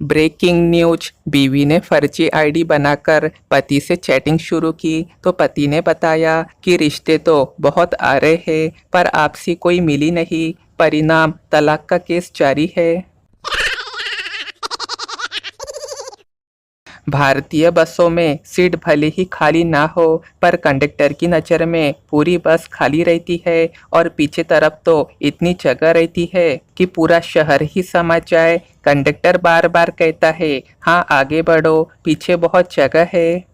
Breaking news. बीवी ने फर्जी आईडी बनाकर पति से चैटिंग शुरू की तो पति ने बताया कि रिश्ते तो बहुत आ रहे हैं पर आपसी कोई मिली नहीं। परिणाम तलाक का केस जारी है। भारतीय बसों में सीट भले ही खाली ना हो पर कंडक्टर की नज़र में पूरी बस खाली रहती है और पीछे तरफ तो इतनी जगह रहती है कि पूरा शहर ही समा जाए। कंडक्टर बार बार कहता है, हाँ आगे बढ़ो, पीछे बहुत जगह है।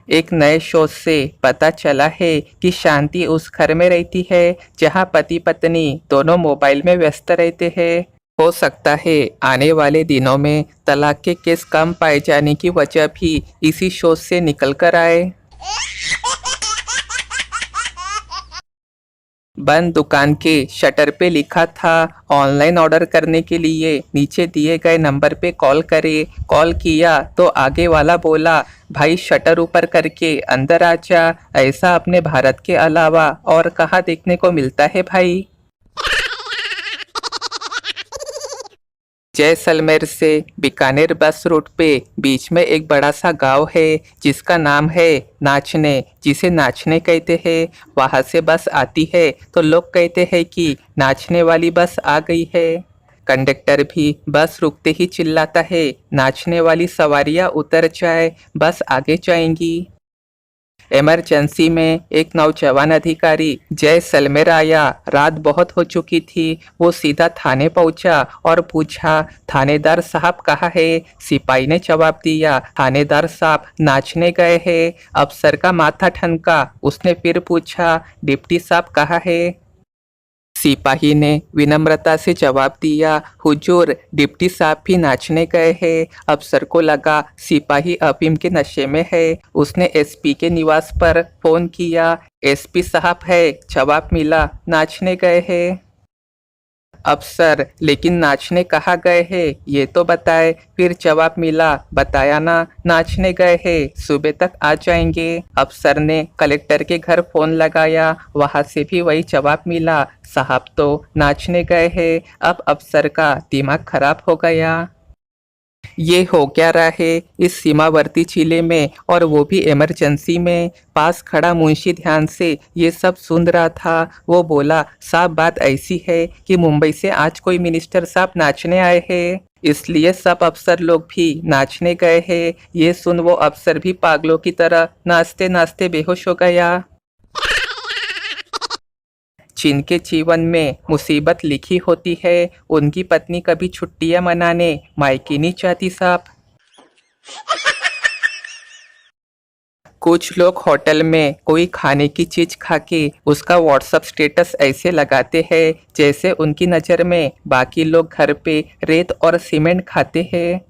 एक नए शोध से पता चला है कि शांति उस घर में रहती है जहां पति पत्नी दोनों मोबाइल में व्यस्त रहते हैं। हो सकता है आने वाले दिनों में तलाक के केस कम पाए जाने की वजह भी इसी शोध से निकल कर आए। बंद दुकान के शटर पे लिखा था, ऑनलाइन ऑर्डर करने के लिए नीचे दिए गए नंबर पे कॉल करें। कॉल किया तो आगे वाला बोला, भाई शटर ऊपर करके अंदर आ जा। ऐसा अपने भारत के अलावा और कहाँ देखने को मिलता है भाई। जैसलमेर से बीकानेर बस रूट पे बीच में एक बड़ा सा गांव है जिसका नाम है नाचने, जिसे नाचने कहते हैं। वहां से बस आती है तो लोग कहते हैं कि नाचने वाली बस आ गई है। कंडक्टर भी बस रुकते ही चिल्लाता है, नाचने वाली सवारियां उतर जाए, बस आगे जाएंगी। इमरजेंसी में एक नौजवान अधिकारी जैसलमेर आया। रात बहुत हो चुकी थी। वो सीधा थाने पहुंचा और पूछा, थानेदार साहब कहाँ है। सिपाही ने जवाब दिया, थानेदार साहब नाचने गए हैं। अफसर का माथा ठनका। उसने फिर पूछा, डिप्टी साहब कहाँ है। सिपाही ने विनम्रता से जवाब दिया, हुजूर डिप्टी साहब भी नाचने गए हैं। अफसर को लगा सिपाही अफीम के नशे में है। उसने एसपी के निवास पर फोन किया। एसपी साहब है, जवाब मिला, नाचने गए हैं। अफसर, लेकिन नाचने कहाँ गए हैं ये तो बताए। फिर जवाब मिला, बताया ना, नाचने गए हैं, सुबह तक आ जाएंगे। अफसर ने कलेक्टर के घर फोन लगाया। वहां से भी वही जवाब मिला, साहब तो नाचने गए हैं। अब अफसर का दिमाग खराब हो गया। ये हो क्या रहा है इस सीमावर्ती जिले में, और वो भी इमरजेंसी में। पास खड़ा मुंशी ध्यान से ये सब सुन रहा था। वो बोला, साहब बात ऐसी है कि मुंबई से आज कोई मिनिस्टर साहब नाचने आए हैं, इसलिए सब अफसर लोग भी नाचने गए हैं। ये सुन वो अफसर भी पागलों की तरह नाचते नाचते बेहोश हो गया। जिनके जीवन में मुसीबत लिखी होती है उनकी पत्नी कभी छुट्टियां मनाने मायके नहीं चाहती साहब। कुछ लोग होटल में कोई खाने की चीज खा के उसका व्हाट्सएप स्टेटस ऐसे लगाते हैं जैसे उनकी नज़र में बाकी लोग घर पे रेत और सीमेंट खाते हैं।